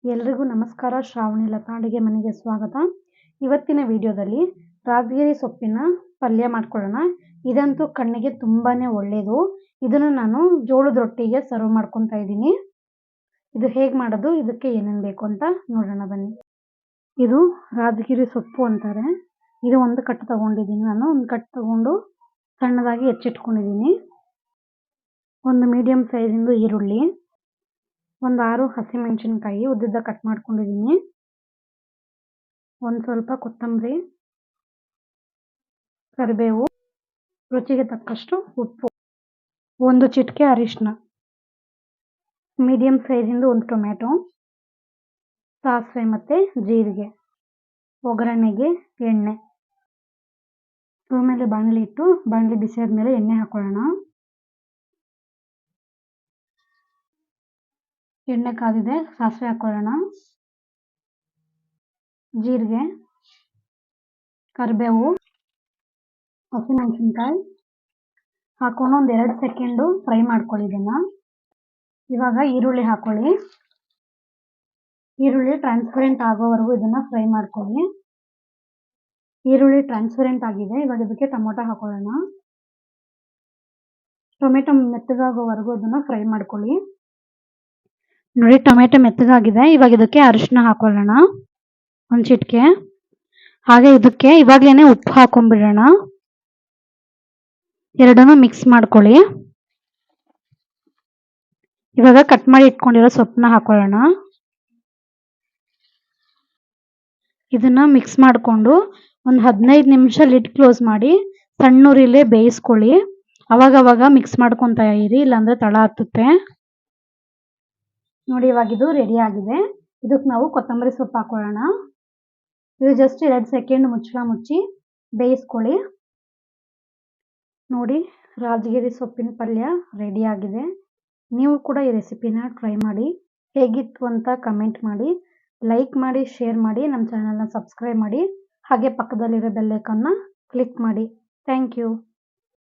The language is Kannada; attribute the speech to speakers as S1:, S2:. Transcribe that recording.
S1: ಎಲ್ರಿಗೂ ನಮಸ್ಕಾರ. ಶ್ರಾವಣಿ ಲತಾ ಅಡುಗೆ ಮನೆಗೆ ಸ್ವಾಗತ. ಇವತ್ತಿನ ವಿಡಿಯೋದಲ್ಲಿ ರಾಜಗಿರಿ ಸೊಪ್ಪಿನ ಪಲ್ಯ ಮಾಡ್ಕೊಳ್ಳೋಣ. ಇದಂತೂ ಕಣ್ಣಿಗೆ ತುಂಬಾನೇ ಒಳ್ಳೆಯದು. ಇದನ್ನು ನಾನು ಜೋಳದ ರೊಟ್ಟಿಗೆ ಸರ್ವ್ ಮಾಡ್ಕೊತಾ ಇದ್ದೀನಿ. ಇದು ಹೇಗೆ ಮಾಡೋದು, ಇದಕ್ಕೆ ಏನೇನು ಬೇಕು ಅಂತ ನೋಡೋಣ ಬನ್ನಿ. ಇದು ರಾಜಗಿರಿ ಸೊಪ್ಪು ಅಂತಾರೆ. ಇದು ಒಂದು ಕಟ್ಟು ತಗೊಂಡಿದ್ದೀನಿ. ನಾನು ಒಂದು ಕಟ್ಟು ತಗೊಂಡು ಸಣ್ಣದಾಗಿ ಹೆಚ್ಚಿಟ್ಕೊಂಡಿದ್ದೀನಿ. ಒಂದು ಮೀಡಿಯಂ ಸೈಜಿಂದು ಈರುಳ್ಳಿ, ಒಂದು 6 ಹಸಿಮೆಣಸಿನಕಾಯಿ ಉದ್ದುದ್ದ ಕಟ್ ಮಾಡ್ಕೊಂಡಿದ್ದೀನಿ. ಒಂದು ಸ್ವಲ್ಪ ಕೊತ್ತಂಬರಿ, ಕರಿಬೇವು, ರುಚಿಗೆ ತಕ್ಕಷ್ಟು ಉಪ್ಪು, ಒಂದು ಚಿಟಿಕೆ ಅರಿಶಿನ, ಮೀಡಿಯಂ ಸೈಜಿಂದು ಒಂದು ಟೊಮೆಟೊ, ಸಾಸಿವೆ ಮತ್ತು ಜೀರಿಗೆ, ಒಗ್ಗರಣೆಗೆ ಎಣ್ಣೆ. ಸ್ಟವ್ ಮೇಲೆ ಬಾಣಲಿ ಇಟ್ಟು ಬಾಣಲಿ ಬಿಸಿ ಆದಮೇಲೆ ಎಣ್ಣೆ ಹಾಕೊಳ್ಳೋಣ. ಎಣ್ಣೆ ಕಾದಿದೆ, ಸಾಸಿವೆ ಹಾಕೊಳ್ಳೋಣ, ಜೀರಿಗೆ, ಕರಿಬೇವು, ಹಸಿಮೆಣಸಿನ್ಕಾಯಿ ಹಾಕೊಂಡು ಒಂದು 2 ಸೆಕೆಂಡು ಫ್ರೈ ಮಾಡ್ಕೊಳ್ಳಿ ಇದನ್ನು. ಇವಾಗ ಈರುಳ್ಳಿ ಹಾಕೊಳ್ಳಿ. ಈರುಳ್ಳಿ ಟ್ರಾನ್ಸ್ಪರೆಂಟ್ ಆಗೋವರೆಗೂ ಇದನ್ನು ಫ್ರೈ ಮಾಡ್ಕೊಳ್ಳಿ. ಈರುಳ್ಳಿ ಟ್ರಾನ್ಸ್ಪರೆಂಟ್ ಆಗಿದೆ. ಇವಾಗ ಇದಕ್ಕೆ ಟೊಮೊಟೊ ಹಾಕೊಳ್ಳೋಣ. ಟೊಮೆಟೊ ಮೆತ್ತಗಾಗೋವರೆಗೂ ಇದನ್ನು ಫ್ರೈ ಮಾಡ್ಕೊಳ್ಳಿ. ನೋಡಿ, ಟೊಮೆಟೊ ಮೆತ್ತಗಾಗಿದೆ. ಇವಾಗ ಇದಕ್ಕೆ ಅರಿಶಿನ ಹಾಕೊಳ್ಳೋಣ, ಒಂದು ಚಿಟಿಕೆ. ಹಾಗೆ ಇದಕ್ಕೆ ಇವಾಗಲೇ ಉಪ್ಪು ಹಾಕೊಂಡ್ಬಿಡೋಣ. ಎರಡನ್ನೂ ಮಿಕ್ಸ್ ಮಾಡ್ಕೊಳ್ಳಿ. ಇವಾಗ ಕಟ್ ಮಾಡಿ ಇಟ್ಕೊಂಡಿರೋ ಸೊಪ್ಪನ್ನ ಹಾಕೊಳ್ಳೋಣ. ಇದನ್ನ ಮಿಕ್ಸ್ ಮಾಡಿಕೊಂಡು ಒಂದು 15 ನಿಮಿಷ ಲಿಡ್ ಕ್ಲೋಸ್ ಮಾಡಿ ಸಣ್ಣ ಉರಿಲೇ ಬೇಯಿಸ್ಕೊಳ್ಳಿ. ಅವಾಗವಾಗ ಮಿಕ್ಸ್ ಮಾಡ್ಕೊತಾ ಇರಿ, ಇಲ್ಲಾಂದ್ರೆ ತಳ ಹತ್ತುತ್ತೆ. ನೋಡಿ, ಇವಾಗ ಇದು ರೆಡಿ ಆಗಿದೆ. ಇದಕ್ಕೆ ನಾವು ಕೊತ್ತಂಬರಿ ಸೊಪ್ಪು ಹಾಕೊಳ್ಳೋಣ. ಇದು ಜಸ್ಟ್ 2 ಸೆಕೆಂಡ್ ಮುಚ್ಚಳ ಮುಚ್ಚಿ ಬೇಯಿಸ್ಕೊಳ್ಳಿ. ನೋಡಿ, ರಾಜಗಿರಿ ಸೊಪ್ಪಿನ ಪಲ್ಯ ರೆಡಿ ಆಗಿದೆ. ನೀವು ಕೂಡ ಈ ರೆಸಿಪಿನ ಟ್ರೈ ಮಾಡಿ. ಹೇಗಿತ್ತು ಅಂತ ಕಮೆಂಟ್ ಮಾಡಿ, ಲೈಕ್ ಮಾಡಿ, ಶೇರ್ ಮಾಡಿ, ನಮ್ಮ ಚಾನಲ್ನ ಸಬ್ಸ್ಕ್ರೈಬ್ ಮಾಡಿ. ಹಾಗೆ ಪಕ್ಕದಲ್ಲಿರೋ ಬೆಲ್ ಐಕಾನ್ನ ಕ್ಲಿಕ್ ಮಾಡಿ. Thank you.